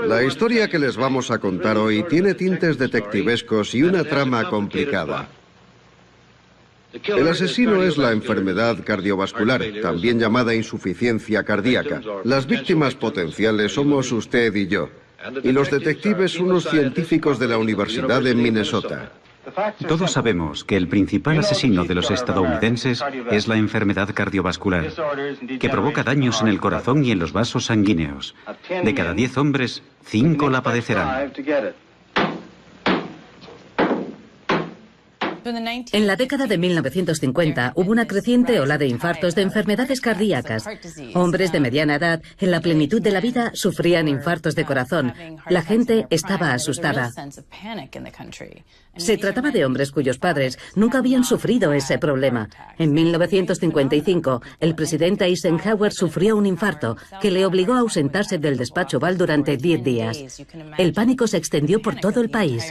La historia que les vamos a contar hoy tiene tintes detectivescos y una trama complicada. El asesino es la enfermedad cardiovascular, también llamada insuficiencia cardíaca. Las víctimas potenciales somos usted y yo. Y los detectives unos científicos de la Universidad de Minnesota. Todos sabemos que el principal asesino de los estadounidenses es la enfermedad cardiovascular, que provoca daños en el corazón y en los vasos sanguíneos. De cada 10 hombres, 5 la padecerán. En la década de 1950 hubo una creciente ola de infartos de enfermedades cardíacas. Hombres de mediana edad, en la plenitud de la vida, sufrían infartos de corazón. La gente estaba asustada. Se trataba de hombres cuyos padres nunca habían sufrido ese problema. En 1955, el presidente Eisenhower sufrió un infarto que le obligó a ausentarse del despacho Oval durante 10 días. El pánico se extendió por todo el país.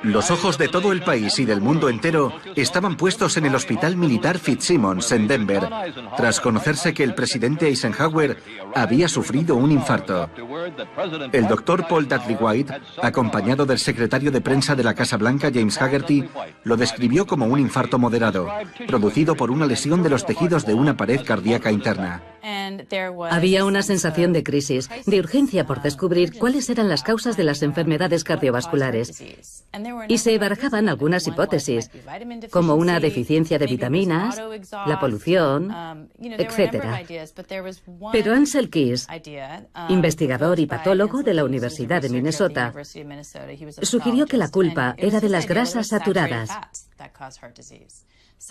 Los ojos de todo el país y del mundo entero estaban puestos en el Hospital Militar Fitzsimmons en Denver, tras conocerse que el presidente Eisenhower había sufrido un infarto. El doctor Paul Dudley White, acompañado del secretario de prensa de la Casa Blanca, James Haggerty, lo describió como un infarto moderado, producido por una lesión de los tejidos de una pared cardíaca interna. Había una sensación de crisis, de urgencia por descubrir cuáles eran las causas de las enfermedades cardiovasculares. Y se barajaban algunas hipótesis, como una deficiencia de vitaminas, la polución, etc. Pero Ansel Keys, investigador y patólogo de la Universidad de Minnesota, sugirió que la culpa era de las grasas saturadas.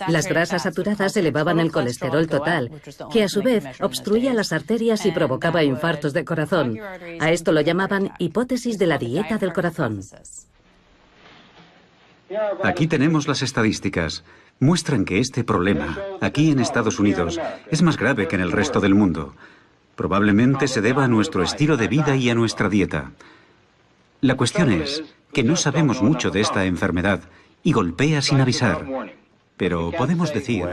Las grasas saturadas elevaban el colesterol total, que a su vez obstruía las arterias y provocaba infartos de corazón. A esto lo llamaban hipótesis de la dieta del corazón. Aquí tenemos las estadísticas. Muestran que este problema, aquí en Estados Unidos, es más grave que en el resto del mundo. Probablemente se deba a nuestro estilo de vida y a nuestra dieta. La cuestión es que no sabemos mucho de esta enfermedad y golpea sin avisar. Pero podemos decir...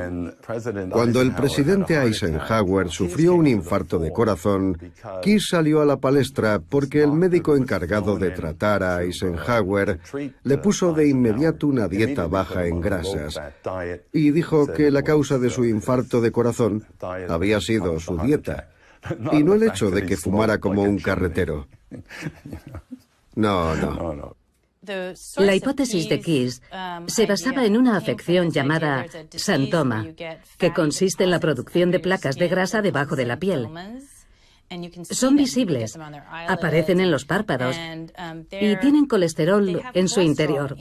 Cuando el presidente Eisenhower sufrió un infarto de corazón, Keys salió a la palestra porque el médico encargado de tratar a Eisenhower le puso de inmediato una dieta baja en grasas y dijo que la causa de su infarto de corazón había sido su dieta y no el hecho de que fumara como un carretero. No. La hipótesis de Keys se basaba en una afección llamada xantoma, que consiste en la producción de placas de grasa debajo de la piel. Son visibles, aparecen en los párpados y tienen colesterol en su interior.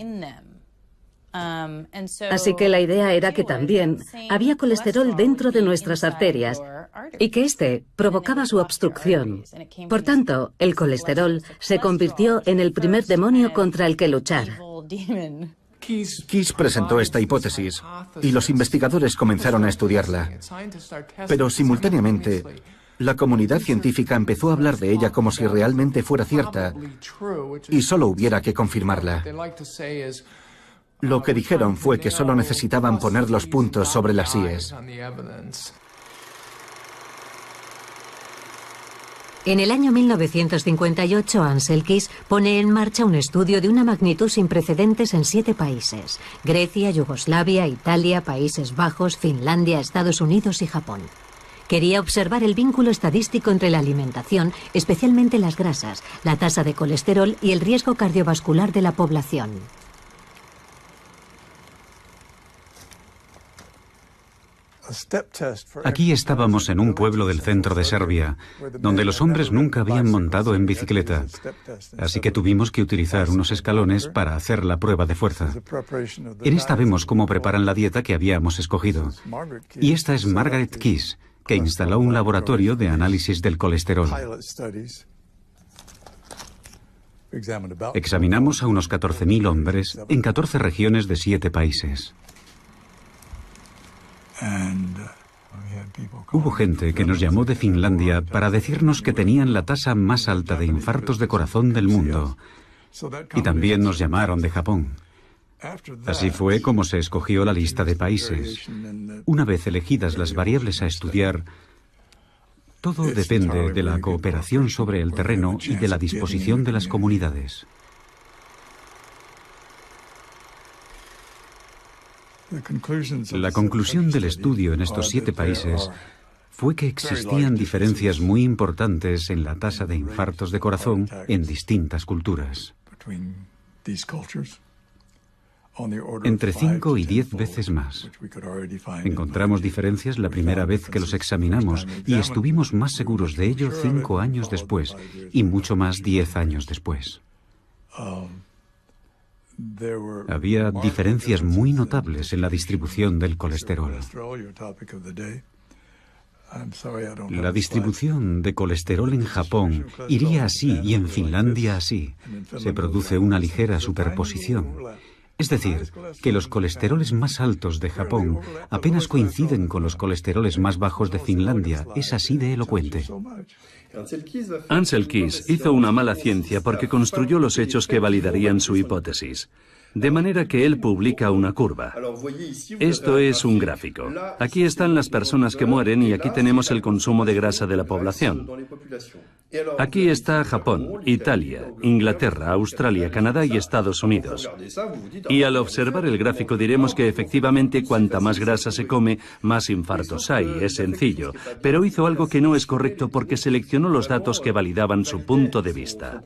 Así que la idea era que también había colesterol dentro de nuestras arterias y que este provocaba su obstrucción. Por tanto, el colesterol se convirtió en el primer demonio contra el que luchar. Keys presentó esta hipótesis y los investigadores comenzaron a estudiarla. Pero simultáneamente, la comunidad científica empezó a hablar de ella como si realmente fuera cierta y solo hubiera que confirmarla. Lo que dijeron fue que solo necesitaban poner los puntos sobre las íes. En el año 1958, Ansel Keys pone en marcha un estudio de una magnitud sin precedentes en 7 países: Grecia, Yugoslavia, Italia, Países Bajos, Finlandia, Estados Unidos y Japón. Quería observar el vínculo estadístico entre la alimentación, especialmente las grasas, la tasa de colesterol y el riesgo cardiovascular de la población. Aquí estábamos en un pueblo del centro de Serbia, donde los hombres nunca habían montado en bicicleta, así que tuvimos que utilizar unos escalones para hacer la prueba de fuerza. En esta vemos cómo preparan la dieta que habíamos escogido. Y esta es Margaret Keys, que instaló un laboratorio de análisis del colesterol. Examinamos a unos 14.000 hombres en 14 regiones de 7 países. Hubo gente que nos llamó de Finlandia para decirnos que tenían la tasa más alta de infartos de corazón del mundo. Y también nos llamaron de Japón. Así fue como se escogió la lista de países. Una vez elegidas las variables a estudiar, Todo depende de la cooperación sobre el terreno y de la disposición de las comunidades. La conclusión del estudio en estos 7 países fue que existían diferencias muy importantes en la tasa de infartos de corazón en distintas culturas. Entre 5 y 10 veces más. Encontramos diferencias la primera vez que los examinamos y estuvimos más seguros de ello 5 años después y mucho más 10 años después. Había diferencias muy notables en la distribución del colesterol. La distribución de colesterol en Japón iría así y en Finlandia así. Se produce una ligera superposición. Es decir, que los colesteroles más altos de Japón apenas coinciden con los colesteroles más bajos de Finlandia. Es así de elocuente. Ansel Keys hizo una mala ciencia porque construyó los hechos que validarían su hipótesis. De manera que él publica una curva. Esto es un gráfico. Aquí están las personas que mueren y aquí tenemos el consumo de grasa de la población. Aquí está Japón, Italia, Inglaterra, Australia, Canadá y Estados Unidos. Y al observar el gráfico diremos que efectivamente cuanta más grasa se come, más infartos hay. Es sencillo. Pero hizo algo que no es correcto porque seleccionó los datos que validaban su punto de vista.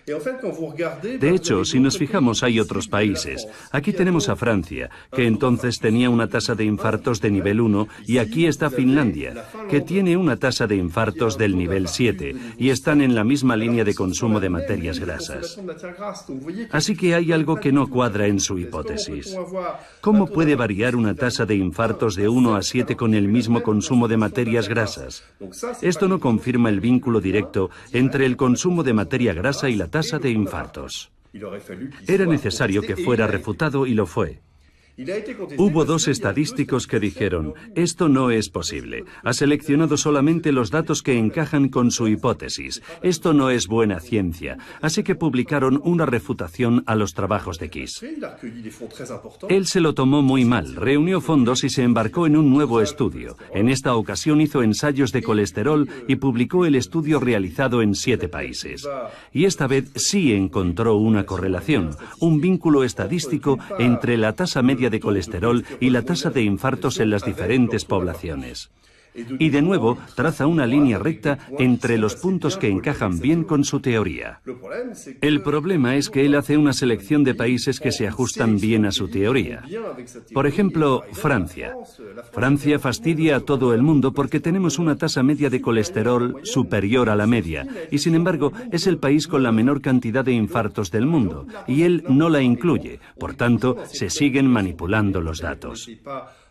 De hecho, si nos fijamos, hay otros países. Aquí tenemos a Francia, que entonces tenía una tasa de infartos de nivel 1, y aquí está Finlandia, que tiene una tasa de infartos del nivel 7, y están en la misma línea de consumo de materias grasas. Así que hay algo que no cuadra en su hipótesis. ¿Cómo puede variar una tasa de infartos de 1 a 7 con el mismo consumo de materias grasas? Esto no confirma el vínculo directo entre el consumo de materia grasa y la tasa de infartos. Era necesario que fuera refutado y lo fue. Hubo 2 estadísticos que dijeron, esto no es posible. Ha seleccionado solamente los datos que encajan con su hipótesis. Esto no es buena ciencia. Así que publicaron una refutación a los trabajos de Keys. Él se lo tomó muy mal, reunió fondos y se embarcó en un nuevo estudio. En esta ocasión hizo ensayos de colesterol y publicó el estudio realizado en 7 países. Y esta vez sí encontró una correlación, un vínculo estadístico entre la tasa media de colesterol y la tasa de infartos en las diferentes poblaciones. Y de nuevo traza una línea recta entre los puntos que encajan bien con su teoría. El problema es que él hace una selección de países que se ajustan bien a su teoría. Por ejemplo, Francia. Francia fastidia a todo el mundo porque tenemos una tasa media de colesterol superior a la media, y sin embargo es el país con la menor cantidad de infartos del mundo, y él no la incluye. Por tanto, se siguen manipulando los datos.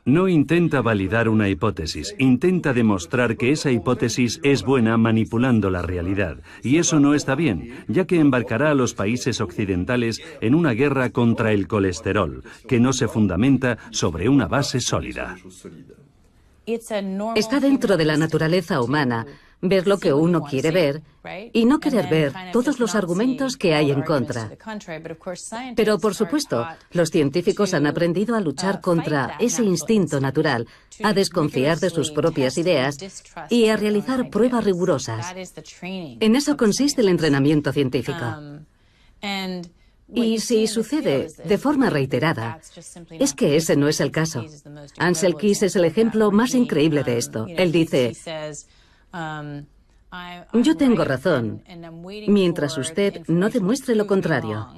No intenta validar una hipótesis, intenta demostrar que esa hipótesis es buena manipulando la realidad. Y eso no está bien, ya que embarcará a los países occidentales en una guerra contra el colesterol, que no se fundamenta sobre una base sólida. Está dentro de la naturaleza humana ver lo que uno quiere ver y no querer ver todos los argumentos que hay en contra. Pero, por supuesto, los científicos han aprendido a luchar contra ese instinto natural, a desconfiar de sus propias ideas y a realizar pruebas rigurosas. En eso consiste el entrenamiento científico. Y si sucede de forma reiterada, es que ese no es el caso. Ansel Keys es el ejemplo más increíble de esto. Él dice, yo tengo razón, mientras usted no demuestre lo contrario.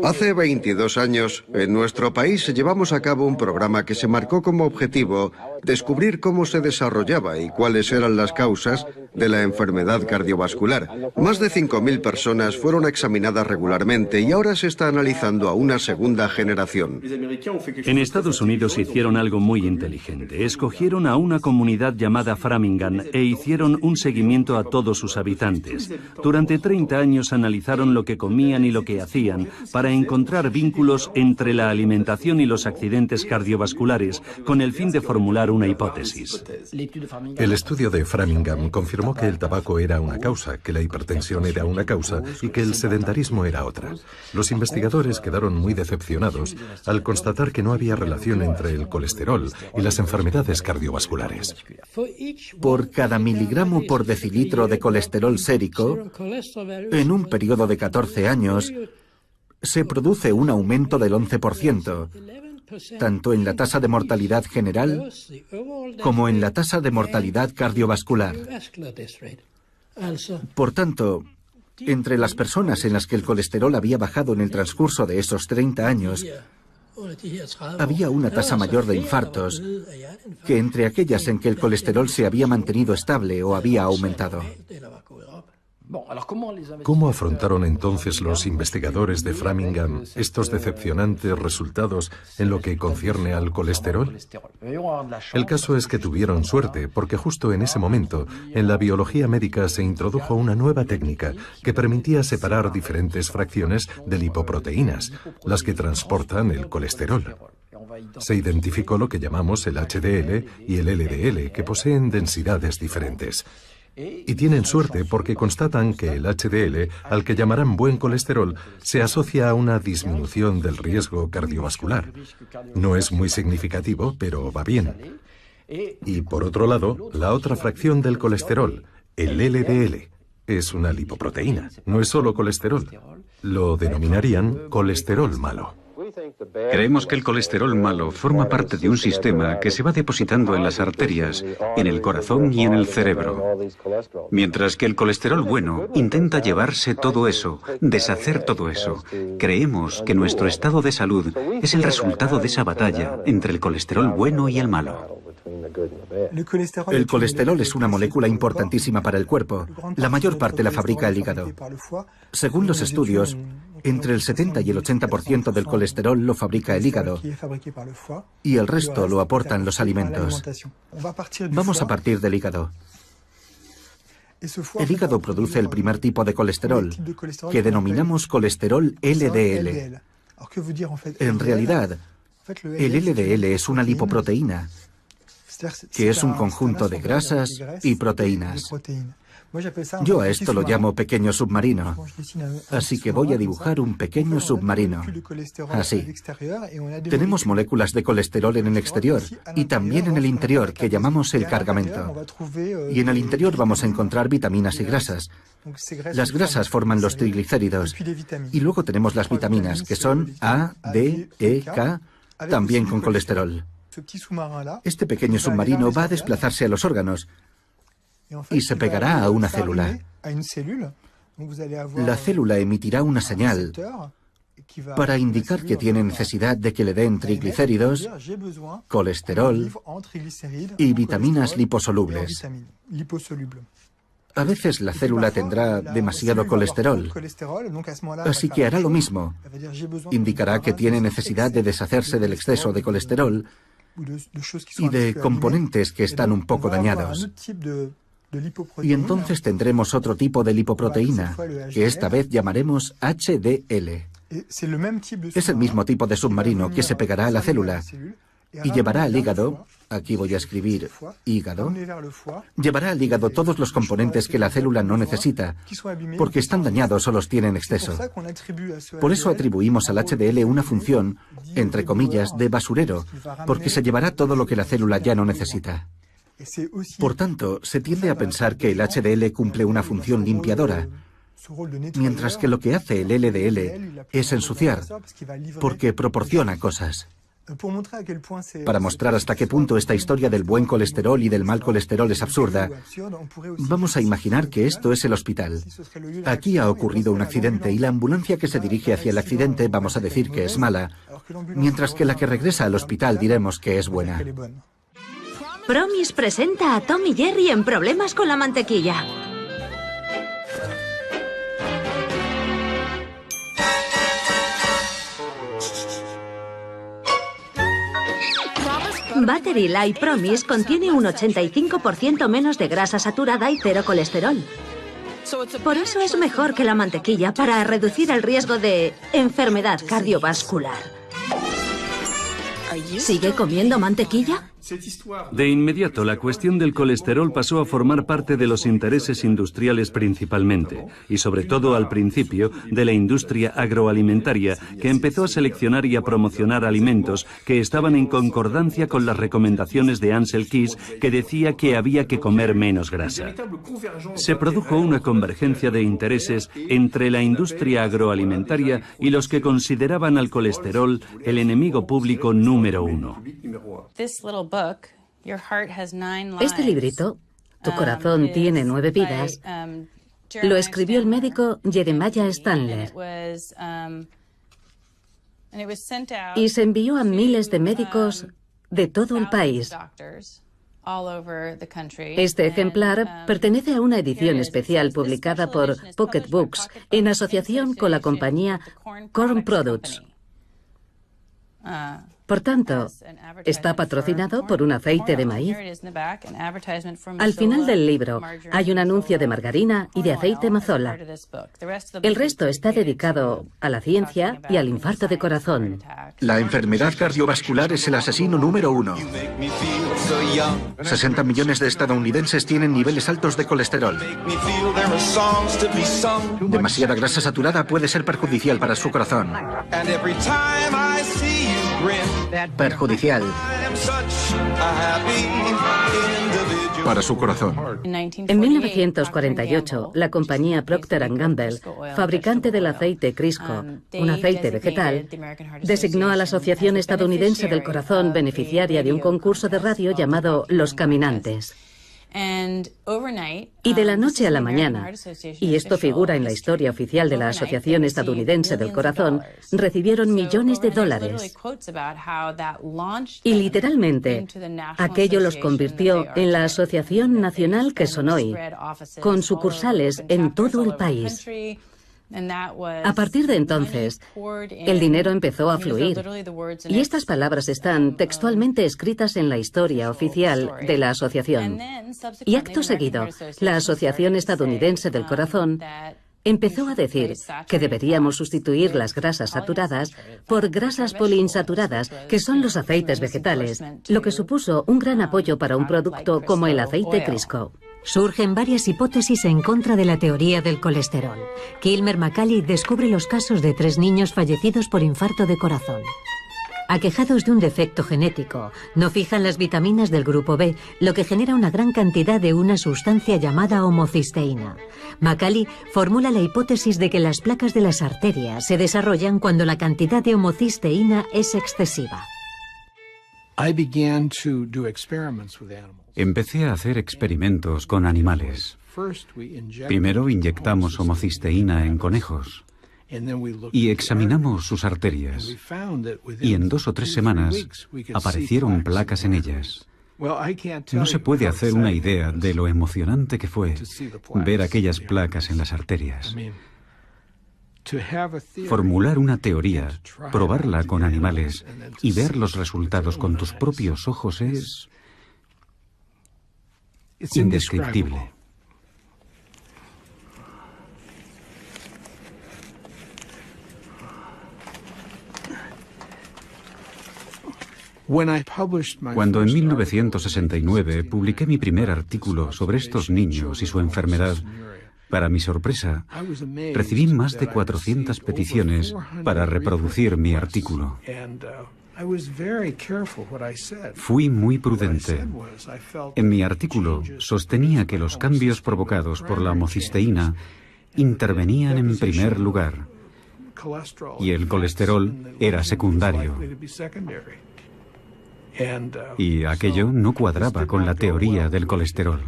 Hace 22 años, en nuestro país llevamos a cabo un programa que se marcó como objetivo descubrir cómo se desarrollaba y cuáles eran las causas de la enfermedad cardiovascular. Más de 5.000 personas fueron examinadas regularmente y ahora se está analizando a una segunda generación. En Estados Unidos hicieron algo muy inteligente. Escogieron a una comunidad llamada Framingham e hicieron un seguimiento a todos sus habitantes. Durante 30 años analizaron lo que comían y lo que hacían para encontrar vínculos entre la alimentación y los accidentes cardiovasculares con el fin de formular una hipótesis. El estudio de Framingham confirmó que el tabaco era una causa, que la hipertensión era una causa y que el sedentarismo era otra. Los investigadores quedaron muy decepcionados al constatar que no había relación entre el colesterol y las enfermedades cardiovasculares. Por cada miligramo por decilitro de colesterol sérico, en un periodo de 14 años, se produce un aumento del 11%, tanto en la tasa de mortalidad general como en la tasa de mortalidad cardiovascular. Por tanto, entre las personas en las que el colesterol había bajado en el transcurso de esos 30 años, había una tasa mayor de infartos que entre aquellas en que el colesterol se había mantenido estable o había aumentado. ¿Cómo afrontaron entonces los investigadores de Framingham estos decepcionantes resultados en lo que concierne al colesterol? El caso es que tuvieron suerte porque justo en ese momento en la biología médica se introdujo una nueva técnica que permitía separar diferentes fracciones de lipoproteínas, las que transportan el colesterol. Se identificó lo que llamamos el HDL y el LDL, que poseen densidades diferentes. Y tienen suerte porque constatan que el HDL, al que llamarán buen colesterol, se asocia a una disminución del riesgo cardiovascular. No es muy significativo, pero va bien. Y por otro lado, la otra fracción del colesterol, el LDL, es una lipoproteína, no es solo colesterol. Lo denominarían colesterol malo. Creemos que el colesterol malo forma parte de un sistema que se va depositando en las arterias, en el corazón y en el cerebro. Mientras que el colesterol bueno intenta llevarse todo eso, deshacer todo eso. Creemos que nuestro estado de salud es el resultado de esa batalla entre el colesterol bueno y el malo. El colesterol es una molécula importantísima para el cuerpo. La mayor parte la fabrica el hígado. Según los estudios, entre el 70 y el 80% del colesterol lo fabrica el hígado y el resto lo aportan los alimentos. Vamos a partir del hígado. El hígado produce el primer tipo de colesterol, que denominamos colesterol LDL. En realidad, el LDL es una lipoproteína, que es un conjunto de grasas y proteínas. Yo a esto lo llamo pequeño submarino, así que voy a dibujar un pequeño submarino. Así. Tenemos moléculas de colesterol en el exterior y también en el interior, que llamamos el cargamento. Y en el interior vamos a encontrar vitaminas y grasas. Las grasas forman los triglicéridos. Y luego tenemos las vitaminas, que son A, D, E, K, también con colesterol. Este pequeño submarino va a desplazarse a los órganos y se pegará a una célula. La célula emitirá una señal para indicar que tiene necesidad de que le den triglicéridos, colesterol y vitaminas liposolubles. A veces la célula tendrá demasiado colesterol, así que hará lo mismo. Indicará que tiene necesidad de deshacerse del exceso de colesterol y de componentes que están un poco dañados. Y entonces tendremos otro tipo de lipoproteína, que esta vez llamaremos HDL. Es el mismo tipo de submarino que se pegará a la célula y llevará al hígado, aquí voy a escribir hígado, llevará al hígado todos los componentes que la célula no necesita, porque están dañados o los tiene en exceso. Por eso atribuimos al HDL una función, entre comillas, de basurero, porque se llevará todo lo que la célula ya no necesita. Por tanto, se tiende a pensar que el HDL cumple una función limpiadora, mientras que lo que hace el LDL es ensuciar, porque proporciona cosas. Para mostrar hasta qué punto esta historia del buen colesterol y del mal colesterol es absurda, vamos a imaginar que esto es el hospital. Aquí ha ocurrido un accidente y la ambulancia que se dirige hacia el accidente vamos a decir que es mala, mientras que la que regresa al hospital diremos que es buena. Promis presenta a Tom y Jerry en Problemas con la mantequilla. Battery Light Promise contiene un 85% menos de grasa saturada y cero colesterol. Por eso es mejor que la mantequilla para reducir el riesgo de enfermedad cardiovascular. ¿Sigue comiendo mantequilla? De inmediato, la cuestión del colesterol pasó a formar parte de los intereses industriales principalmente, y sobre todo al principio de la industria agroalimentaria, que empezó a seleccionar y a promocionar alimentos que estaban en concordancia con las recomendaciones de Ancel Keys, que decía que había que comer menos grasa. Se produjo una convergencia de intereses entre la industria agroalimentaria y los que consideraban al colesterol el enemigo público número uno. Este librito, Tu corazón tiene 9 vidas, lo escribió el médico Jeremiah Standler y se envió a miles de médicos de todo el país. Este ejemplar pertenece a una edición especial publicada por Pocket Books en asociación con la compañía Corn Products. Por tanto, está patrocinado por un aceite de maíz. Al final del libro hay un anuncio de margarina y de aceite mazola. El resto está dedicado a la ciencia y al infarto de corazón. La enfermedad cardiovascular es el asesino número 1. 60 millones de estadounidenses tienen niveles altos de colesterol. Demasiada grasa saturada puede ser perjudicial para su corazón. Perjudicial para su corazón. En 1948, la compañía Procter & Gamble, fabricante del aceite Crisco, un aceite vegetal, designó a la Asociación Estadounidense del Corazón beneficiaria de un concurso de radio llamado Los Caminantes. Y de la noche a la mañana, y esto figura en la historia oficial de la Asociación Estadounidense del Corazón, recibieron millones de dólares. Y literalmente, aquello los convirtió en la Asociación Nacional que son hoy, con sucursales en todo el país. A partir de entonces, el dinero empezó a fluir, y estas palabras están textualmente escritas en la historia oficial de la asociación. Y acto seguido, la Asociación Estadounidense del Corazón empezó a decir que deberíamos sustituir las grasas saturadas por grasas poliinsaturadas, que son los aceites vegetales, lo que supuso un gran apoyo para un producto como el aceite Crisco. Surgen varias hipótesis en contra de la teoría del colesterol. Kilmer McCauley descubre los casos de 3 niños fallecidos por infarto de corazón. Aquejados de un defecto genético, no fijan las vitaminas del grupo B, lo que genera una gran cantidad de una sustancia llamada homocisteína. McCauley formula la hipótesis de que las placas de las arterias se desarrollan cuando la cantidad de homocisteína es excesiva. Empecé a hacer experimentos con animales. Primero inyectamos homocisteína en conejos y examinamos sus arterias. Y en 2 o 3 semanas aparecieron placas en ellas. No se puede hacer una idea de lo emocionante que fue ver aquellas placas en las arterias. Formular una teoría, probarla con animales y ver los resultados con tus propios ojos es indescriptible. Cuando en 1969 publiqué mi primer artículo sobre estos niños y su enfermedad, para mi sorpresa, recibí más de 400 peticiones para reproducir mi artículo. Fui muy prudente. En mi artículo sostenía que los cambios provocados por la homocisteína intervenían en primer lugar y el colesterol era secundario. Y aquello no cuadraba con la teoría del colesterol.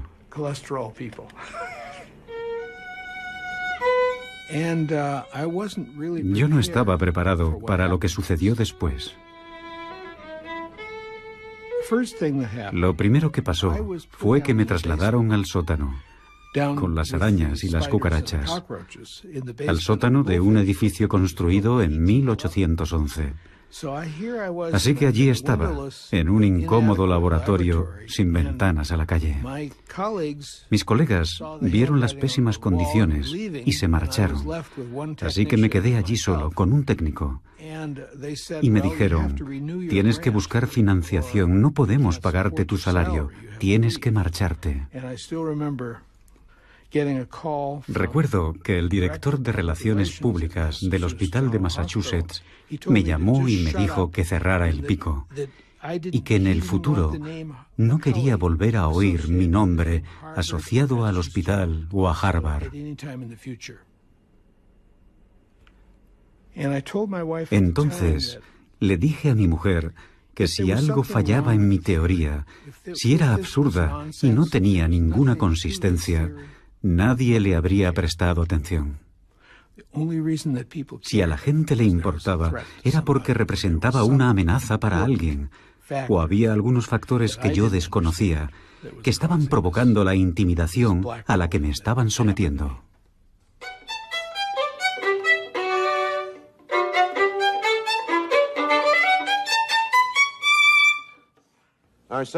Yo no estaba preparado para lo que sucedió después. Lo primero que pasó fue que me trasladaron al sótano, con las arañas y las cucarachas, al sótano de un edificio construido en 1811. Así que allí estaba, en un incómodo laboratorio sin ventanas a la calle. Mis colegas vieron las pésimas condiciones y se marcharon. Así que me quedé allí solo, con un técnico. Y me dijeron, tienes que buscar financiación, no podemos pagarte tu salario, tienes que marcharte. Recuerdo que el director de Relaciones Públicas del Hospital de Massachusetts me llamó y me dijo que cerrara el pico y que en el futuro no quería volver a oír mi nombre asociado al hospital o a Harvard. Entonces le dije a mi mujer que si algo fallaba en mi teoría, si era absurda y no tenía ninguna consistencia, nadie le habría prestado atención. Si a la gente le importaba, era porque representaba una amenaza para alguien, o había algunos factores que yo desconocía, que estaban provocando la intimidación a la que me estaban sometiendo.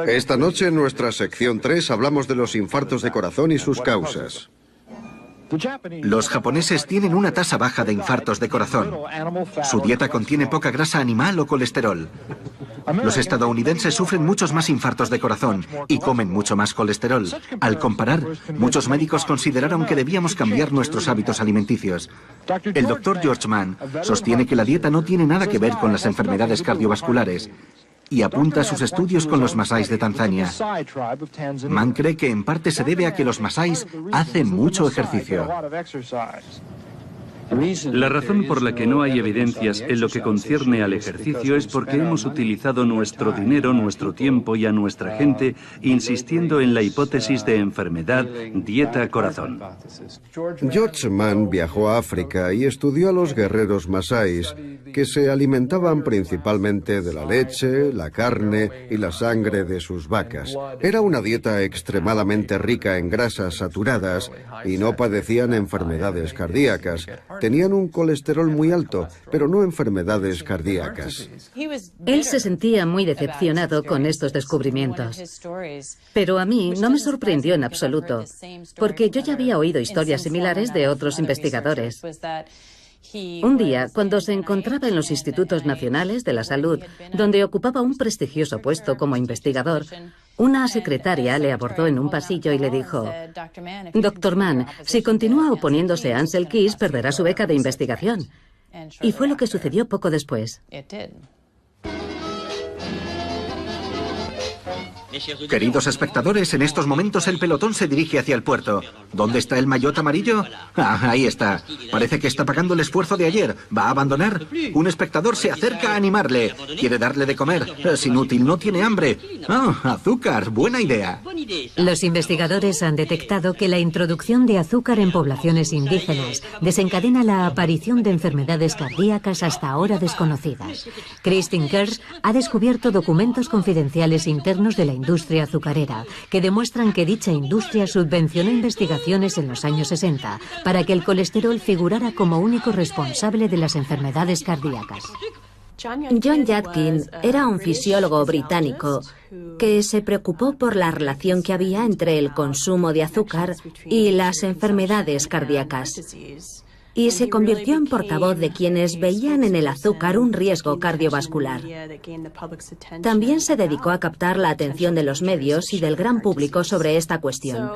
Esta noche en nuestra sección 3 hablamos de los infartos de corazón y sus causas. Los japoneses tienen una tasa baja de infartos de corazón. Su dieta contiene poca grasa animal o colesterol. Los estadounidenses sufren muchos más infartos de corazón y comen mucho más colesterol. Al comparar, muchos médicos consideraron que debíamos cambiar nuestros hábitos alimenticios. El doctor George Mann sostiene que la dieta no tiene nada que ver con las enfermedades cardiovasculares y apunta sus estudios con los masáis de Tanzania. Mann cree que en parte se debe a que los masáis hacen mucho ejercicio. La razón por la que no hay evidencias en lo que concierne al ejercicio es porque hemos utilizado nuestro dinero, nuestro tiempo y a nuestra gente insistiendo en la hipótesis de enfermedad, dieta, corazón. George Mann viajó a África y estudió a los guerreros masáis, que se alimentaban principalmente de la leche, la carne y la sangre de sus vacas. Era una dieta extremadamente rica en grasas saturadas y no padecían enfermedades cardíacas. Tenían un colesterol muy alto, pero no enfermedades cardíacas. Él se sentía muy decepcionado con estos descubrimientos. Pero a mí no me sorprendió en absoluto, porque yo ya había oído historias similares de otros investigadores. Un día, cuando se encontraba en los Institutos Nacionales de la Salud, donde ocupaba un prestigioso puesto como investigador, una secretaria le abordó en un pasillo y le dijo: «Dr. Mann, si continúa oponiéndose a Ansel Keys, perderá su beca de investigación». Y fue lo que sucedió poco después. Queridos espectadores, en estos momentos el pelotón se dirige hacia el puerto. ¿Dónde está el maillot amarillo? Ah, ahí está. Parece que está pagando el esfuerzo de ayer. ¿Va a abandonar? Un espectador se acerca a animarle. Quiere darle de comer. Es inútil, no tiene hambre. Ah, azúcar. Buena idea. Los investigadores han detectado que la introducción de azúcar en poblaciones indígenas desencadena la aparición de enfermedades cardíacas hasta ahora desconocidas. Kristin Kers ha descubierto documentos confidenciales internos de la industria azucarera que demuestran que dicha industria subvencionó investigaciones en los años 60 para que el colesterol figurara como único responsable de las enfermedades cardíacas. John Yadkin era un fisiólogo británico que se preocupó por la relación que había entre el consumo de azúcar y las enfermedades cardíacas. Y se convirtió en portavoz de quienes veían en el azúcar un riesgo cardiovascular. También se dedicó a captar la atención de los medios y del gran público sobre esta cuestión.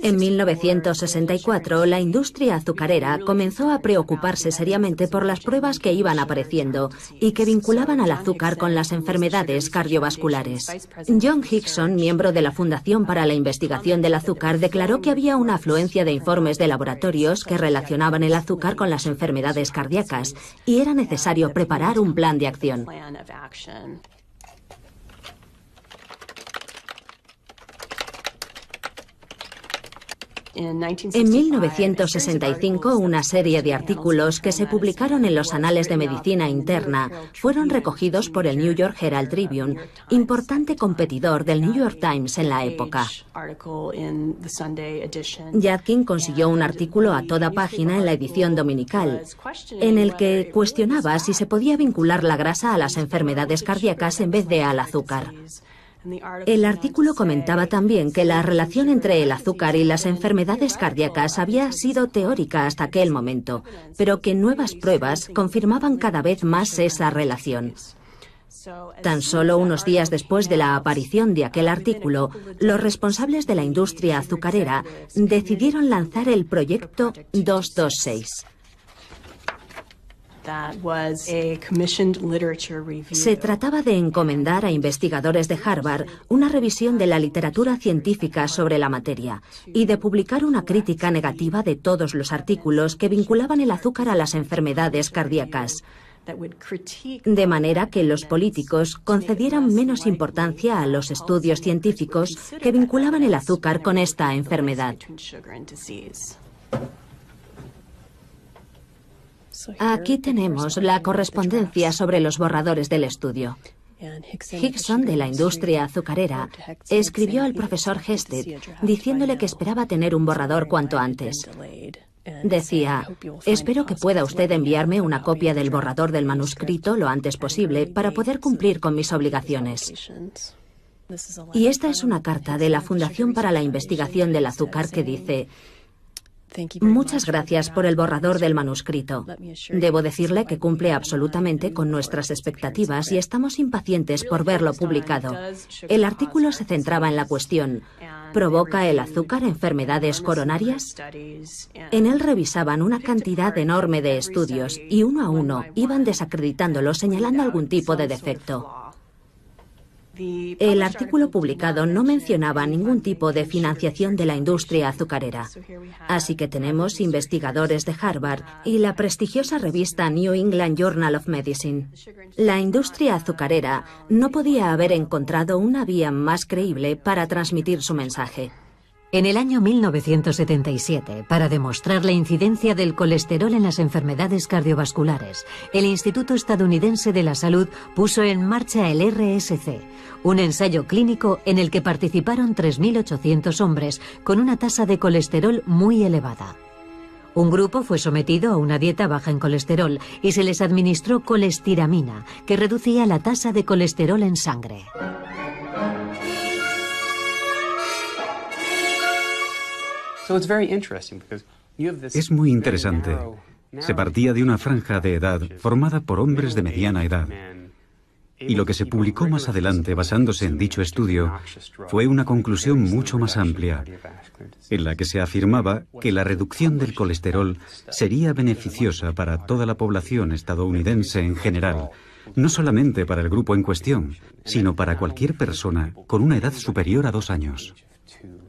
En 1964, la industria azucarera comenzó a preocuparse seriamente por las pruebas que iban apareciendo y que vinculaban al azúcar con las enfermedades cardiovasculares. John Hickson, miembro de la Fundación para la Investigación del Azúcar, declaró que había una afluencia de informes de laboratorios que relacionaban el azúcar con las enfermedades cardíacas y era necesario preparar un plan de acción. En 1965, una serie de artículos que se publicaron en los Anales de Medicina Interna fueron recogidos por el New York Herald Tribune, importante competidor del New York Times en la época. Yadkin consiguió un artículo a toda página en la edición dominical, en el que cuestionaba si se podía vincular la grasa a las enfermedades cardíacas en vez de al azúcar. El artículo comentaba también que la relación entre el azúcar y las enfermedades cardíacas había sido teórica hasta aquel momento, pero que nuevas pruebas confirmaban cada vez más esa relación. Tan solo unos días después de la aparición de aquel artículo, los responsables de la industria azucarera decidieron lanzar el proyecto 226. Se trataba de encomendar a investigadores de Harvard una revisión de la literatura científica sobre la materia y de publicar una crítica negativa de todos los artículos que vinculaban el azúcar a las enfermedades cardíacas, de manera que los políticos concedieran menos importancia a los estudios científicos que vinculaban el azúcar con esta enfermedad. Aquí tenemos la correspondencia sobre los borradores del estudio. Hickson, de la industria azucarera, escribió al profesor Hested diciéndole que esperaba tener un borrador cuanto antes. Decía: espero que pueda usted enviarme una copia del borrador del manuscrito lo antes posible para poder cumplir con mis obligaciones. Y esta es una carta de la Fundación para la Investigación del Azúcar que dice: muchas gracias por el borrador del manuscrito. Debo decirle que cumple absolutamente con nuestras expectativas y estamos impacientes por verlo publicado. El artículo se centraba en la cuestión: ¿provoca el azúcar enfermedades coronarias? En él revisaban una cantidad enorme de estudios y uno a uno iban desacreditándolos señalando algún tipo de defecto. El artículo publicado no mencionaba ningún tipo de financiación de la industria azucarera. Así que tenemos investigadores de Harvard y la prestigiosa revista New England Journal of Medicine. La industria azucarera no podía haber encontrado una vía más creíble para transmitir su mensaje. En el año 1977, para demostrar la incidencia del colesterol en las enfermedades cardiovasculares, el Instituto Estadounidense de la Salud puso en marcha el RSC, un ensayo clínico en el que participaron 3.800 hombres con una tasa de colesterol muy elevada. Un grupo fue sometido a una dieta baja en colesterol y se les administró colestiramina, que reducía la tasa de colesterol en sangre. Es muy interesante. Se partía de una franja de edad formada por hombres de mediana edad. Y lo que se publicó más adelante basándose en dicho estudio fue una conclusión mucho más amplia, en la que se afirmaba que la reducción del colesterol sería beneficiosa para toda la población estadounidense en general, no solamente para el grupo en cuestión, sino para cualquier persona con una edad superior a 2 años.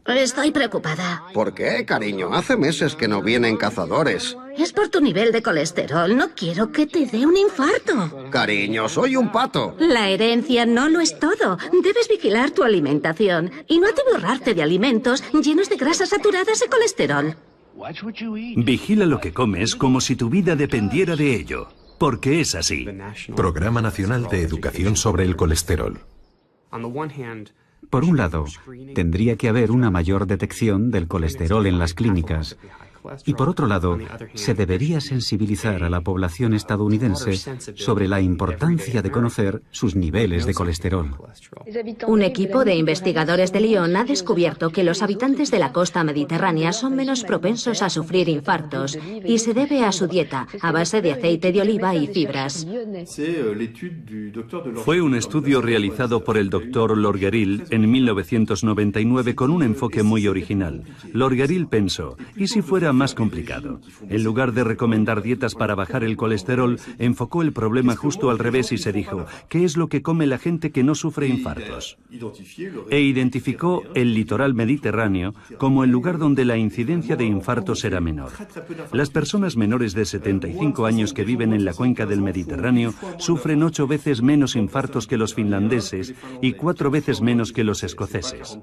Estoy preocupada. ¿Por qué, cariño? Hace meses que no vienen cazadores. Es por tu nivel de colesterol. No quiero que te dé un infarto. Cariño, soy un pato. La herencia no lo es todo. Debes vigilar tu alimentación y no atiborrarte de alimentos llenos de grasas saturadas y colesterol. Vigila lo que comes como si tu vida dependiera de ello, porque es así. Programa Nacional de Educación sobre el Colesterol. Por un lado, tendría que haber una mayor detección del colesterol en las clínicas. Y por otro lado, se debería sensibilizar a la población estadounidense sobre la importancia de conocer sus niveles de colesterol. Un equipo de investigadores de Lyon ha descubierto que los habitantes de la costa mediterránea son menos propensos a sufrir infartos y se debe a su dieta a base de aceite de oliva y fibras. Fue un estudio realizado por el Dr. Lorgeril en 1999 con un enfoque muy original. Lorgeril pensó: ¿y si fuera era más complicado. En lugar de recomendar dietas para bajar el colesterol, enfocó el problema justo al revés y se dijo, ¿qué es lo que come la gente que no sufre infartos? E identificó el litoral mediterráneo como el lugar donde la incidencia de infartos era menor. Las personas menores de 75 años que viven en la cuenca del Mediterráneo sufren 8 veces menos infartos que los finlandeses y 4 veces menos que los escoceses.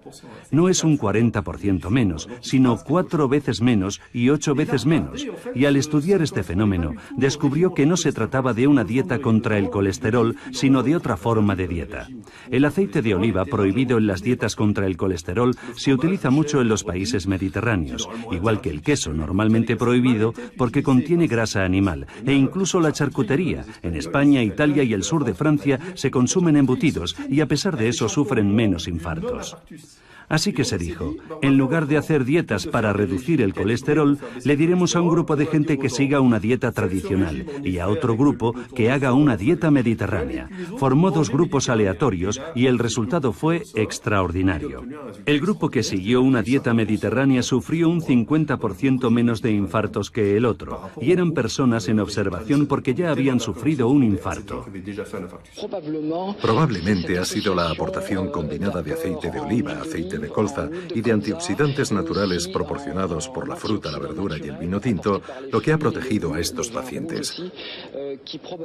No es un 40% menos, sino 4 veces menos y 8 veces menos. Y al estudiar este fenómeno, descubrió que no se trataba de una dieta contra el colesterol, sino de otra forma de dieta. El aceite de oliva, prohibido en las dietas contra el colesterol, se utiliza mucho en los países mediterráneos, igual que el queso, normalmente prohibido porque contiene grasa animal, e incluso la charcutería. En España, Italia y el sur de Francia se consumen embutidos y a pesar de eso sufren menos infartos. Así que se dijo, en lugar de hacer dietas para reducir el colesterol, le diremos a un grupo de gente que siga una dieta tradicional y a otro grupo que haga una dieta mediterránea. Formó 2 grupos aleatorios y el resultado fue extraordinario. El grupo que siguió una dieta mediterránea sufrió un 50% menos de infartos que el otro, y eran personas en observación porque ya habían sufrido un infarto. Probablemente ha sido la aportación combinada de aceite de oliva, aceite de colza y de antioxidantes naturales proporcionados por la fruta, la verdura y el vino tinto lo que ha protegido a estos pacientes.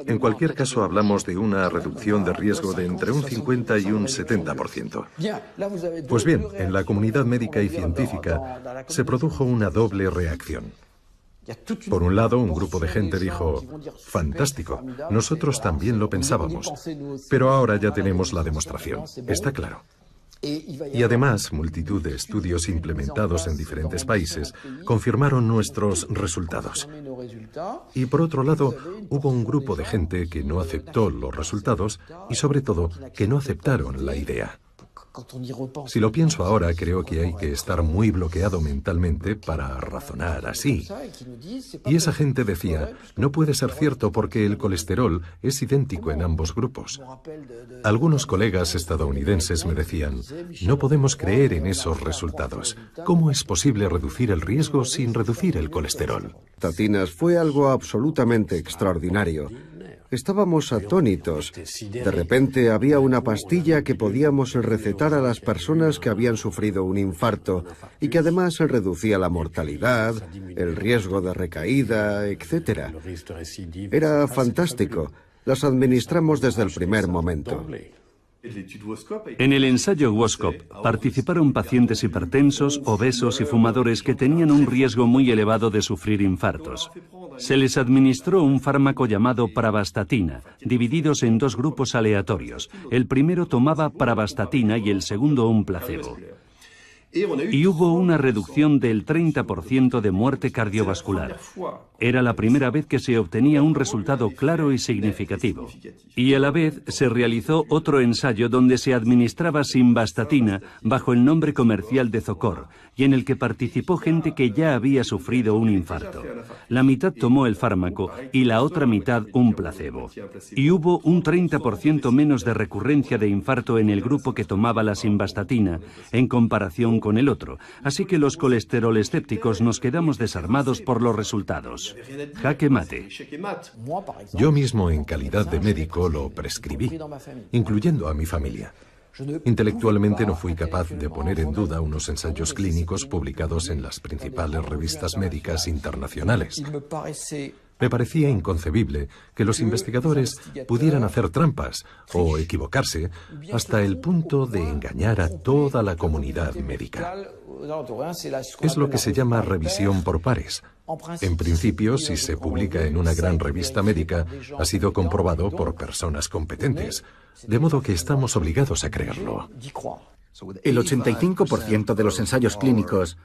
En cualquier caso, hablamos de una reducción de riesgo de entre un 50 y un 70%. Pues bien, en la comunidad médica y científica se produjo una doble reacción. Por un lado, un grupo de gente dijo, fantástico, nosotros también lo pensábamos, pero ahora ya tenemos la demostración, está claro. Y además, multitud de estudios implementados en diferentes países confirmaron nuestros resultados. Y por otro lado, hubo un grupo de gente que no aceptó los resultados y sobre todo que no aceptaron la idea. Si lo pienso ahora, creo que hay que estar muy bloqueado mentalmente para razonar así. Y esa gente decía, no puede ser cierto porque el colesterol es idéntico en ambos grupos. Algunos colegas estadounidenses me decían, no podemos creer en esos resultados. ¿Cómo es posible reducir el riesgo sin reducir el colesterol? Tatinas fue algo absolutamente extraordinario. Estábamos atónitos. De repente había una pastilla que podíamos recetar a las personas que habían sufrido un infarto y que además reducía la mortalidad, el riesgo de recaída, etc. Era fantástico. Las administramos desde el primer momento. En el ensayo WOSCOP participaron pacientes hipertensos, obesos y fumadores que tenían un riesgo muy elevado de sufrir infartos. Se les administró un fármaco llamado pravastatina, divididos en 2 grupos aleatorios. El primero tomaba pravastatina y el segundo un placebo. Y hubo una reducción del 30% de muerte cardiovascular. Era la primera vez que se obtenía un resultado claro y significativo. Y a la vez se realizó otro ensayo donde se administraba simvastatina bajo el nombre comercial de Zocor, y en el que participó gente que ya había sufrido un infarto. La mitad tomó el fármaco y la otra mitad un placebo. Y hubo un 30% menos de recurrencia de infarto en el grupo que tomaba la simvastatina en comparación con el otro, así que los colesterol escépticos nos quedamos desarmados por los resultados. Jaque mate. Yo mismo, en calidad de médico, lo prescribí, incluyendo a mi familia. Intelectualmente no fui capaz de poner en duda unos ensayos clínicos publicados en las principales revistas médicas internacionales. Me parecía inconcebible que los investigadores pudieran hacer trampas o equivocarse hasta el punto de engañar a toda la comunidad médica. Es lo que se llama revisión por pares. En principio, si se publica en una gran revista médica, ha sido comprobado por personas competentes, de modo que estamos obligados a creerlo. El 85% de los ensayos clínicos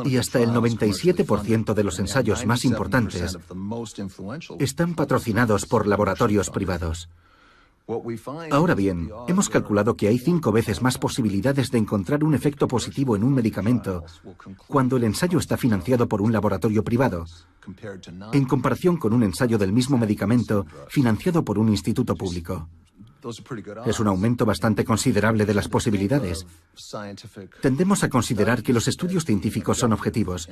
y hasta el 97% de los ensayos más importantes están patrocinados por laboratorios privados. Ahora bien, hemos calculado que hay 5 veces más posibilidades de encontrar un efecto positivo en un medicamento cuando el ensayo está financiado por un laboratorio privado, en comparación con un ensayo del mismo medicamento financiado por un instituto público. Es un aumento bastante considerable de las posibilidades. Tendemos a considerar que los estudios científicos son objetivos,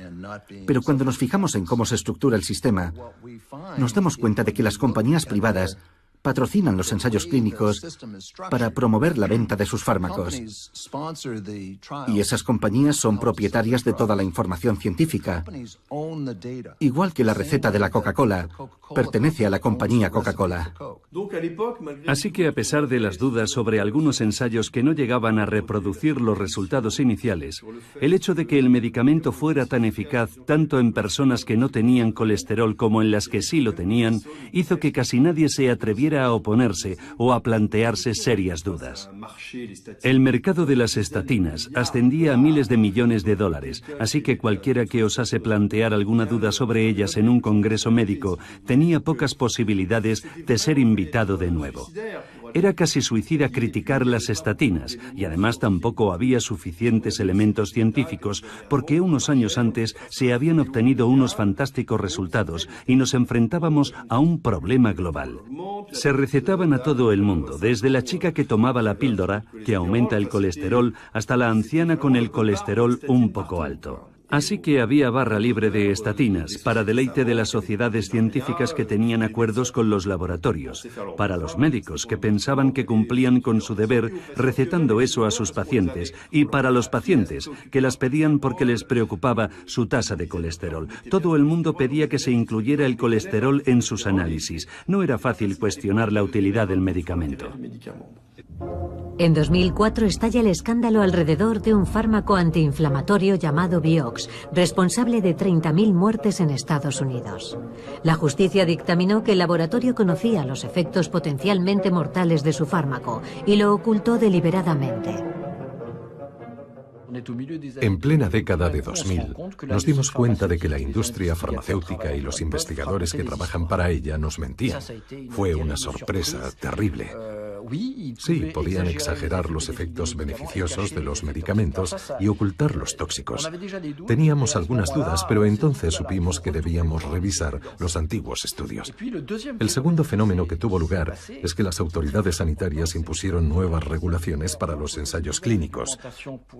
pero cuando nos fijamos en cómo se estructura el sistema, nos damos cuenta de que las compañías privadas patrocinan los ensayos clínicos para promover la venta de sus fármacos. Y esas compañías son propietarias de toda la información científica. Igual que la receta de la Coca-Cola pertenece a la compañía Coca-Cola. Así que a pesar de las dudas sobre algunos ensayos que no llegaban a reproducir los resultados iniciales, el hecho de que el medicamento fuera tan eficaz tanto en personas que no tenían colesterol como en las que sí lo tenían, hizo que casi nadie se atreviera a oponerse o a plantearse serias dudas. El mercado de las estatinas ascendía a miles de millones de dólares, así que cualquiera que osase plantear alguna duda sobre ellas en un congreso médico tenía pocas posibilidades de ser invitado de nuevo. Era casi suicida criticar las estatinas y además tampoco había suficientes elementos científicos porque unos años antes se habían obtenido unos fantásticos resultados y nos enfrentábamos a un problema global. Se recetaban a todo el mundo, desde la chica que tomaba la píldora, que aumenta el colesterol, hasta la anciana con el colesterol un poco alto. Así que había barra libre de estatinas, para deleite de las sociedades científicas que tenían acuerdos con los laboratorios, para los médicos que pensaban que cumplían con su deber recetando eso a sus pacientes, y para los pacientes que las pedían porque les preocupaba su tasa de colesterol. Todo el mundo pedía que se incluyera el colesterol en sus análisis. No era fácil cuestionar la utilidad del medicamento. En 2004 estalla el escándalo alrededor de un fármaco antiinflamatorio llamado Vioxx, responsable de 30.000 muertes en Estados Unidos. La justicia dictaminó que el laboratorio conocía los efectos potencialmente mortales de su fármaco y lo ocultó deliberadamente. En plena década de 2000, nos dimos cuenta de que la industria farmacéutica y los investigadores que trabajan para ella nos mentían. Fue una sorpresa terrible. Sí, podían exagerar los efectos beneficiosos de los medicamentos y ocultar los tóxicos. Teníamos algunas dudas, pero entonces supimos que debíamos revisar los antiguos estudios. El segundo fenómeno que tuvo lugar es que las autoridades sanitarias impusieron nuevas regulaciones para los ensayos clínicos.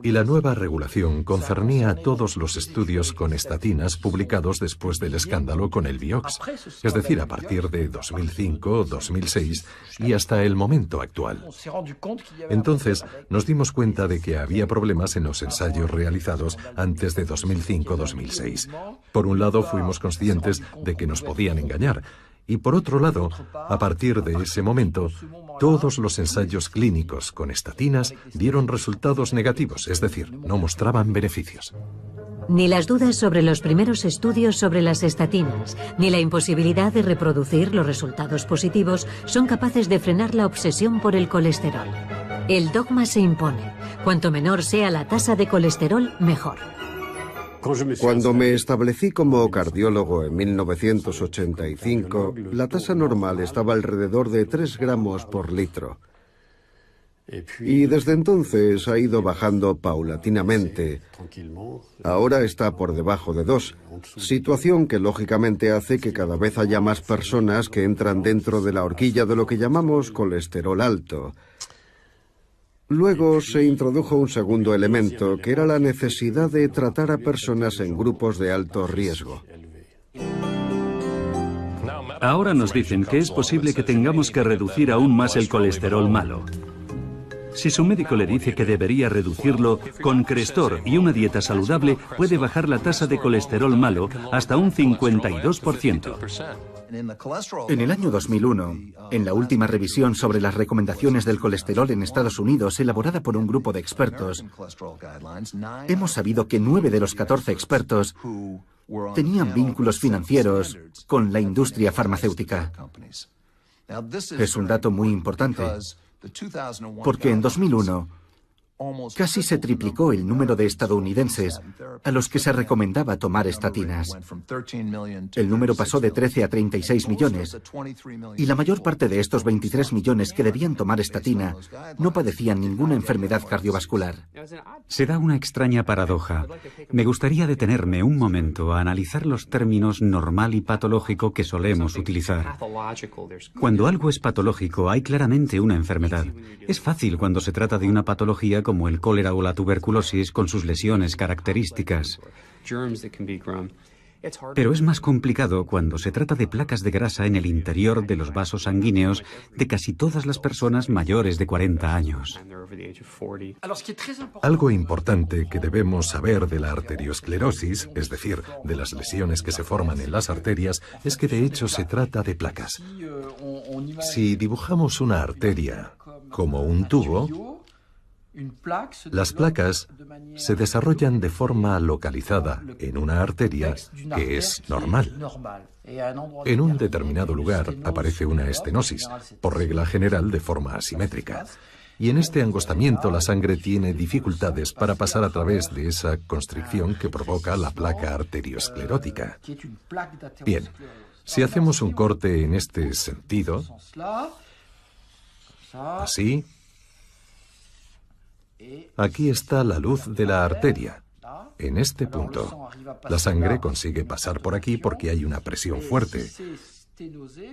Y la nueva regulación concernía a todos los estudios con estatinas publicados después del escándalo con el Vioxx, es decir, a partir de 2005, 2006 y hasta el momento actual. Entonces, nos dimos cuenta de que había problemas en los ensayos realizados antes de 2005-2006. Por un lado, fuimos conscientes de que nos podían engañar, y por otro lado, a partir de ese momento, todos los ensayos clínicos con estatinas dieron resultados negativos, es decir, no mostraban beneficios. Ni las dudas sobre los primeros estudios sobre las estatinas, ni la imposibilidad de reproducir los resultados positivos son capaces de frenar la obsesión por el colesterol. El dogma se impone. Cuanto menor sea la tasa de colesterol, mejor. Cuando me establecí como cardiólogo en 1985, la tasa normal estaba alrededor de 3 gramos por litro. Y desde entonces ha ido bajando paulatinamente. Ahora está por debajo de 2, situación que lógicamente hace que cada vez haya más personas que entran dentro de la horquilla de lo que llamamos colesterol alto. Luego se introdujo un segundo elemento, que era la necesidad de tratar a personas en grupos de alto riesgo. Ahora nos dicen que es posible que tengamos que reducir aún más el colesterol malo. Si su médico le dice que debería reducirlo, con Crestor y una dieta saludable puede bajar la tasa de colesterol malo hasta un 52%. En el año 2001, en la última revisión sobre las recomendaciones del colesterol en Estados Unidos, elaborada por un grupo de expertos, hemos sabido que 9 de los 14 expertos tenían vínculos financieros con la industria farmacéutica. Es un dato muy importante, porque en 2001 Casi se triplicó el número de estadounidenses a los que se recomendaba tomar estatinas. El número pasó de 13 a 36 millones, y la mayor parte de estos 23 millones que debían tomar estatina no padecían ninguna enfermedad cardiovascular. Se da una extraña paradoja. Me gustaría detenerme un momento a analizar los términos normal y patológico que solemos utilizar. Cuando algo es patológico, hay claramente una enfermedad. Es fácil cuando se trata de una patología como el cólera o la tuberculosis con sus lesiones características. Pero es más complicado cuando se trata de placas de grasa en el interior de los vasos sanguíneos de casi todas las personas mayores de 40 años. Algo importante que debemos saber de la arteriosclerosis, es decir, de las lesiones que se forman en las arterias, es que de hecho se trata de placas. Si dibujamos una arteria como un tubo, las placas se desarrollan de forma localizada en una arteria que es normal. En un determinado lugar aparece una estenosis, por regla general de forma asimétrica. Y en este angostamiento la sangre tiene dificultades para pasar a través de esa constricción que provoca la placa arteriosclerótica. Bien, si hacemos un corte en este sentido, así, aquí está la luz de la arteria, en este punto. La sangre consigue pasar por aquí porque hay una presión fuerte.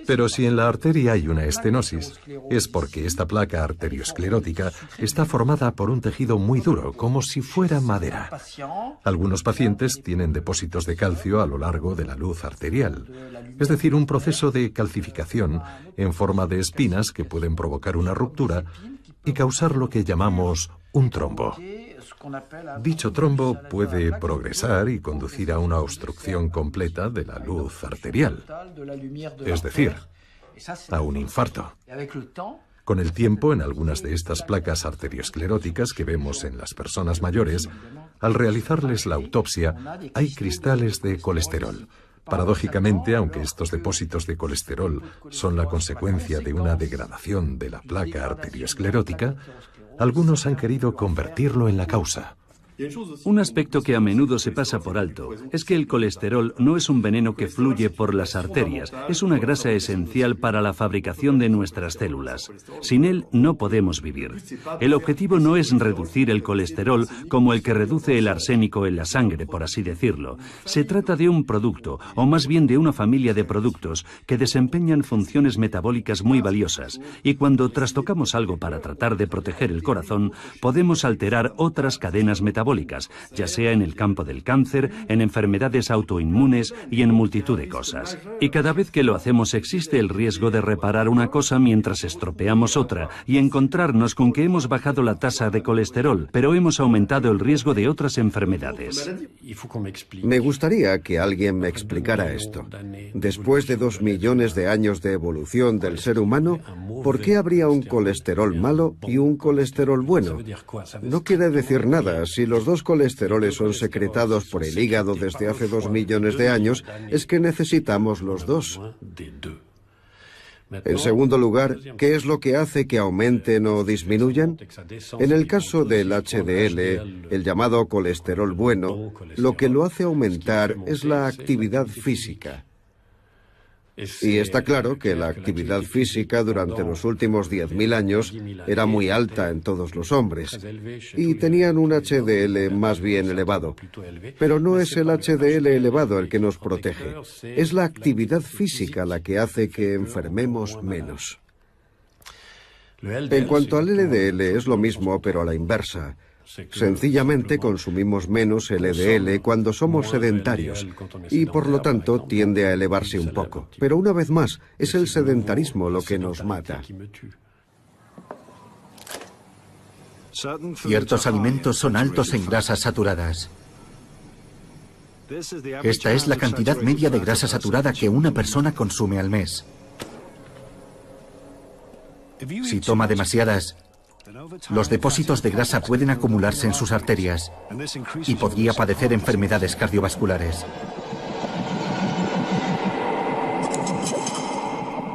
Pero si en la arteria hay una estenosis, es porque esta placa arteriosclerótica está formada por un tejido muy duro, como si fuera madera. Algunos pacientes tienen depósitos de calcio a lo largo de la luz arterial, es decir, un proceso de calcificación en forma de espinas que pueden provocar una ruptura y causar lo que llamamos un trombo. Dicho trombo puede progresar y conducir a una obstrucción completa de la luz arterial, es decir, a un infarto. Con el tiempo, en algunas de estas placas arterioscleróticas que vemos en las personas mayores, al realizarles la autopsia, hay cristales de colesterol. Paradójicamente, aunque estos depósitos de colesterol son la consecuencia de una degradación de la placa arteriosclerótica, algunos han querido convertirlo en la causa. Un aspecto que a menudo se pasa por alto es que el colesterol no es un veneno que fluye por las arterias, es una grasa esencial para la fabricación de nuestras células. Sin él no podemos vivir. El objetivo no es reducir el colesterol como el que reduce el arsénico en la sangre, por así decirlo. Se trata de un producto, o más bien de una familia de productos que desempeñan funciones metabólicas muy valiosas, y cuando trastocamos algo para tratar de proteger el corazón, podemos alterar otras cadenas metabólicas, ya sea en el campo del cáncer, en enfermedades autoinmunes y en multitud de cosas. Y cada vez que lo hacemos existe el riesgo de reparar una cosa mientras estropeamos otra y encontrarnos con que hemos bajado la tasa de colesterol, pero hemos aumentado el riesgo de otras enfermedades. Me gustaría que alguien me explicara esto. Después de 2 millones de años de evolución del ser humano, ¿por qué habría un colesterol malo y un colesterol bueno? No quiere decir nada. Si los dos colesteroles son secretados por el hígado desde hace 2 millones de años, es que necesitamos los dos. En segundo lugar, ¿qué es lo que hace que aumenten o disminuyan? En el caso del HDL, el llamado colesterol bueno, lo que lo hace aumentar es la actividad física. Y está claro que la actividad física durante los últimos 10.000 años era muy alta en todos los hombres y tenían un HDL más bien elevado. Pero no es el HDL elevado el que nos protege, es la actividad física la que hace que enfermemos menos. En cuanto al LDL es lo mismo pero a la inversa. Sencillamente consumimos menos LDL cuando somos sedentarios y por lo tanto tiende a elevarse un poco. Pero una vez más, es el sedentarismo lo que nos mata. Ciertos alimentos son altos en grasas saturadas. Esta es la cantidad media de grasa saturada que una persona consume al mes. Si toma demasiadas, los depósitos de grasa pueden acumularse en sus arterias y podría padecer enfermedades cardiovasculares.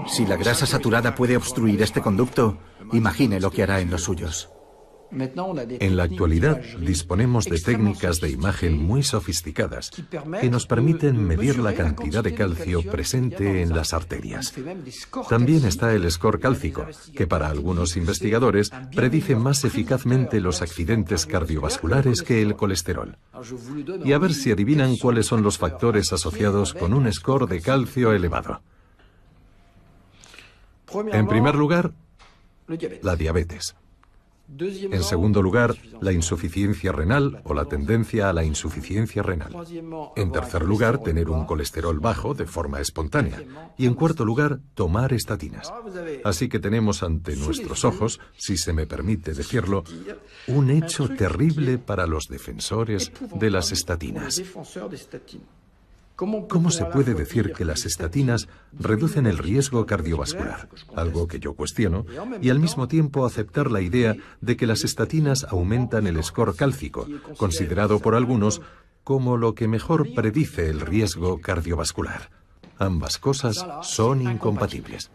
Si la grasa saturada puede obstruir este conducto, imagine lo que hará en los suyos. En la actualidad disponemos de técnicas de imagen muy sofisticadas que nos permiten medir la cantidad de calcio presente en las arterias. También está el score cálcico, que para algunos investigadores predice más eficazmente los accidentes cardiovasculares que el colesterol. Y a ver si adivinan cuáles son los factores asociados con un score de calcio elevado. En primer lugar, la diabetes. En segundo lugar, la insuficiencia renal o la tendencia a la insuficiencia renal. En tercer lugar, tener un colesterol bajo de forma espontánea. Y en cuarto lugar, tomar estatinas. Así que tenemos ante nuestros ojos, si se me permite decirlo, un hecho terrible para los defensores de las estatinas. ¿Cómo se puede decir que las estatinas reducen el riesgo cardiovascular? Algo que yo cuestiono, y al mismo tiempo aceptar la idea de que las estatinas aumentan el score cálcico, considerado por algunos como lo que mejor predice el riesgo cardiovascular. Ambas cosas son incompatibles.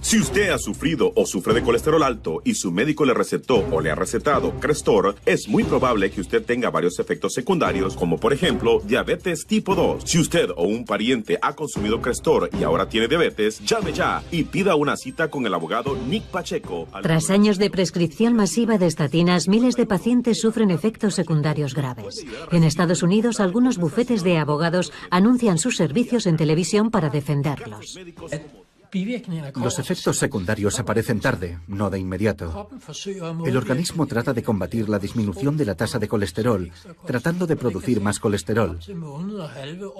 Si usted ha sufrido o sufre de colesterol alto y su médico le recetó o le ha recetado Crestor, es muy probable que usted tenga varios efectos secundarios, como por ejemplo diabetes tipo 2. Si usted o un pariente ha consumido Crestor y ahora tiene diabetes, llame ya y pida una cita con el abogado Nick Pacheco. Tras años de prescripción masiva de estatinas, miles de pacientes sufren efectos secundarios graves. En Estados Unidos, algunos bufetes de abogados anuncian sus servicios en televisión para defenderlos. Los efectos secundarios aparecen tarde, no de inmediato. El organismo trata de combatir la disminución de la tasa de colesterol, tratando de producir más colesterol.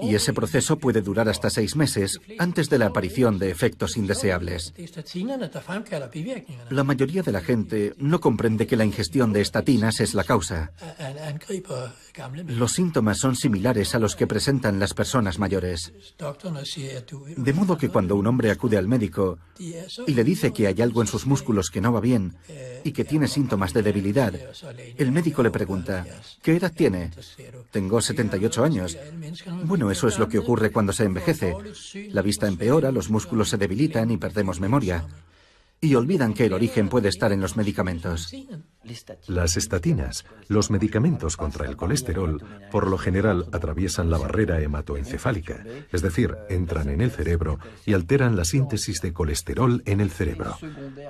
Y ese proceso puede durar hasta 6 meses antes de la aparición de efectos indeseables. La mayoría de la gente no comprende que la ingestión de estatinas es la causa. Los síntomas son similares a los que presentan las personas mayores. De modo que cuando un hombre acude al médico y le dice que hay algo en sus músculos que no va bien y que tiene síntomas de debilidad, el médico le pregunta, ¿qué edad tiene? Tengo 78 años. Bueno, eso es lo que ocurre cuando se envejece. La vista empeora, los músculos se debilitan y perdemos memoria. Y olvidan que el origen puede estar en los medicamentos. Las estatinas, los medicamentos contra el colesterol, por lo general atraviesan la barrera hematoencefálica, es decir, entran en el cerebro y alteran la síntesis de colesterol en el cerebro.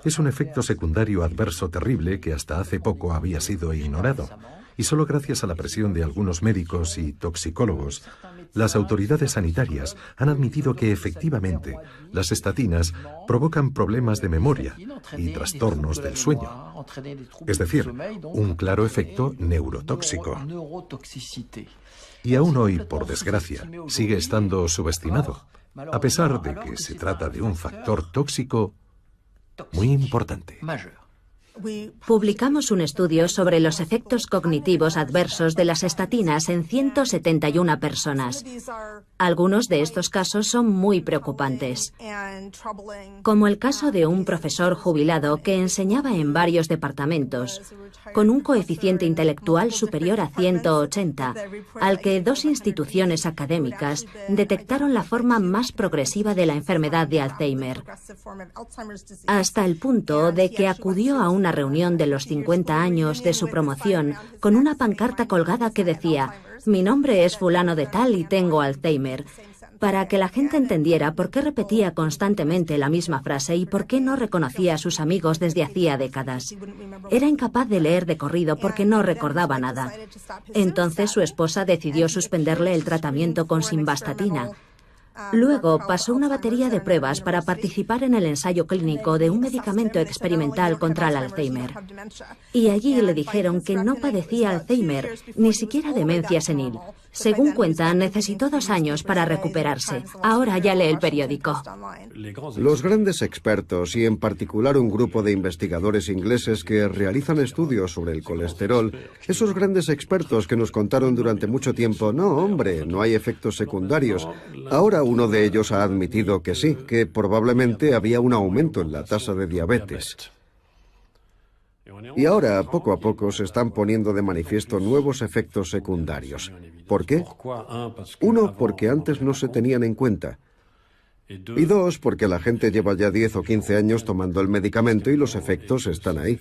Es un efecto secundario adverso terrible que hasta hace poco había sido ignorado. Y solo gracias a la presión de algunos médicos y toxicólogos, las autoridades sanitarias han admitido que efectivamente las estatinas provocan problemas de memoria y trastornos del sueño. Es decir, un claro efecto neurotóxico. Y aún hoy, por desgracia, sigue estando subestimado, a pesar de que se trata de un factor tóxico muy importante. Publicamos un estudio sobre los efectos cognitivos adversos de las estatinas en 171 personas. Algunos de estos casos son muy preocupantes, como el caso de un profesor jubilado que enseñaba en varios departamentos, con un coeficiente intelectual superior a 180, al que 2 instituciones académicas detectaron la forma más progresiva de la enfermedad de Alzheimer, hasta el punto de que acudió a una reunión de los 50 años de su promoción con una pancarta colgada que decía: «Mi nombre es fulano de tal y tengo Alzheimer», para que la gente entendiera por qué repetía constantemente la misma frase y por qué no reconocía a sus amigos desde hacía décadas. Era incapaz de leer de corrido porque no recordaba nada. Entonces su esposa decidió suspenderle el tratamiento con simvastatina. Luego pasó una batería de pruebas para participar en el ensayo clínico de un medicamento experimental contra el Alzheimer. Y allí le dijeron que no padecía Alzheimer, ni siquiera demencia senil. Según cuentan, necesitó 2 años para recuperarse. Ahora ya lee el periódico. Los grandes expertos, y en particular un grupo de investigadores ingleses que realizan estudios sobre el colesterol, esos grandes expertos que nos contaron durante mucho tiempo, no, hombre, no hay efectos secundarios. Ahora uno de ellos ha admitido que sí, que probablemente había un aumento en la tasa de diabetes. Y ahora, poco a poco, se están poniendo de manifiesto nuevos efectos secundarios. ¿Por qué? 1, porque antes no se tenían en cuenta. Y 2, porque la gente lleva ya 10 o 15 años tomando el medicamento y los efectos están ahí.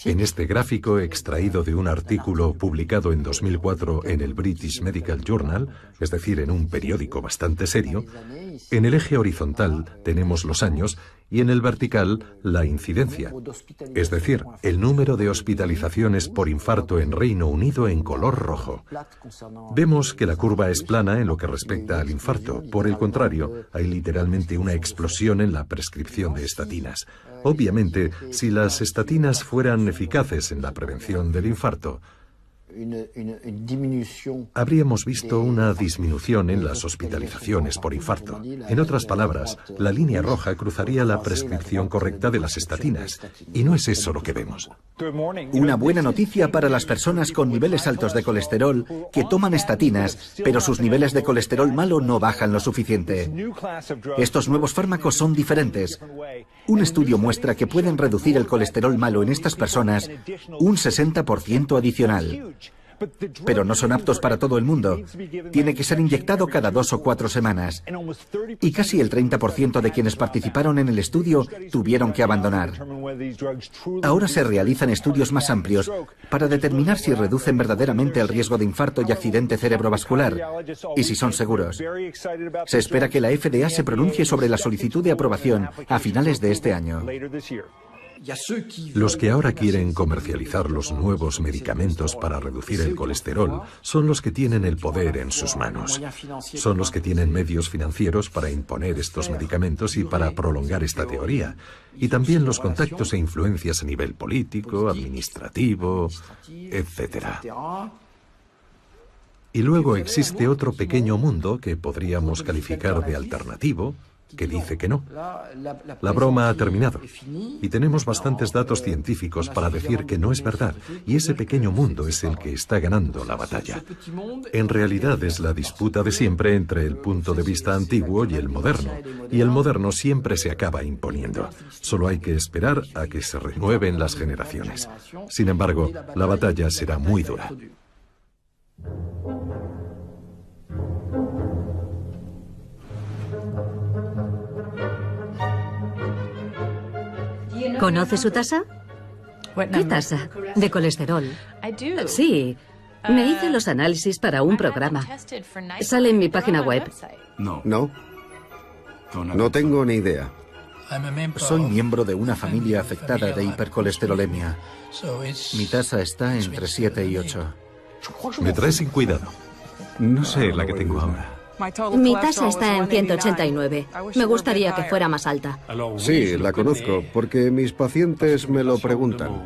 En este gráfico, extraído de un artículo publicado en 2004 en el British Medical Journal, es decir, en un periódico bastante serio, en el eje horizontal tenemos los años y en el vertical la incidencia, es decir, el número de hospitalizaciones por infarto en Reino Unido en color rojo. Vemos que la curva es plana en lo que respecta al infarto. Por el contrario, hay literalmente una explosión en la prescripción de estatinas. Obviamente, si las estatinas fueran eficaces en la prevención del infarto, habríamos visto una disminución en las hospitalizaciones por infarto. En otras palabras, la línea roja cruzaría la prescripción correcta de las estatinas, y no es eso lo que vemos. Una buena noticia para las personas con niveles altos de colesterol que toman estatinas, pero sus niveles de colesterol malo no bajan lo suficiente. Estos nuevos fármacos son diferentes. Un estudio muestra que pueden reducir el colesterol malo en estas personas un 60% adicional. Pero no son aptos para todo el mundo. Tiene que ser inyectado cada 2 o 4 semanas. Y casi el 30% de quienes participaron en el estudio tuvieron que abandonar. Ahora se realizan estudios más amplios para determinar si reducen verdaderamente el riesgo de infarto y accidente cerebrovascular, y si son seguros. Se espera que la FDA se pronuncie sobre la solicitud de aprobación a finales de este año. Los que ahora quieren comercializar los nuevos medicamentos para reducir el colesterol son los que tienen el poder en sus manos. Son los que tienen medios financieros para imponer estos medicamentos y para prolongar esta teoría. Y también los contactos e influencias a nivel político, administrativo, etc. Y luego existe otro pequeño mundo que podríamos calificar de alternativo, que dice que no. La broma ha terminado y tenemos bastantes datos científicos para decir que no es verdad, y ese pequeño mundo es el que está ganando la batalla. En realidad es la disputa de siempre entre el punto de vista antiguo y el moderno siempre se acaba imponiendo. Solo hay que esperar a que se renueven las generaciones. Sin embargo, la batalla será muy dura. ¿Conoce su tasa? ¿Qué tasa? De colesterol. Sí. Me hice los análisis para un programa. Sale en mi página web. No tengo ni idea. Soy miembro de una familia afectada de hipercolesterolemia. Mi tasa está entre 7 y 8. Me trae sin cuidado. No sé la que tengo ahora. Mi tasa está en 189. Me gustaría que fuera más alta. Sí, la conozco, porque mis pacientes me lo preguntan.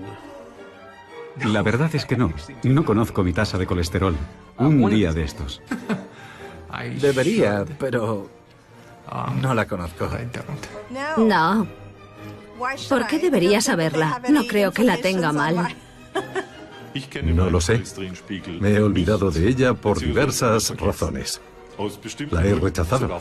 La verdad es que no. No conozco mi tasa de colesterol. Un día de estos. Debería, pero no la conozco. No. ¿Por qué debería saberla? No creo que la tenga mal. No lo sé. Me he olvidado de ella por diversas razones. La he rechazado.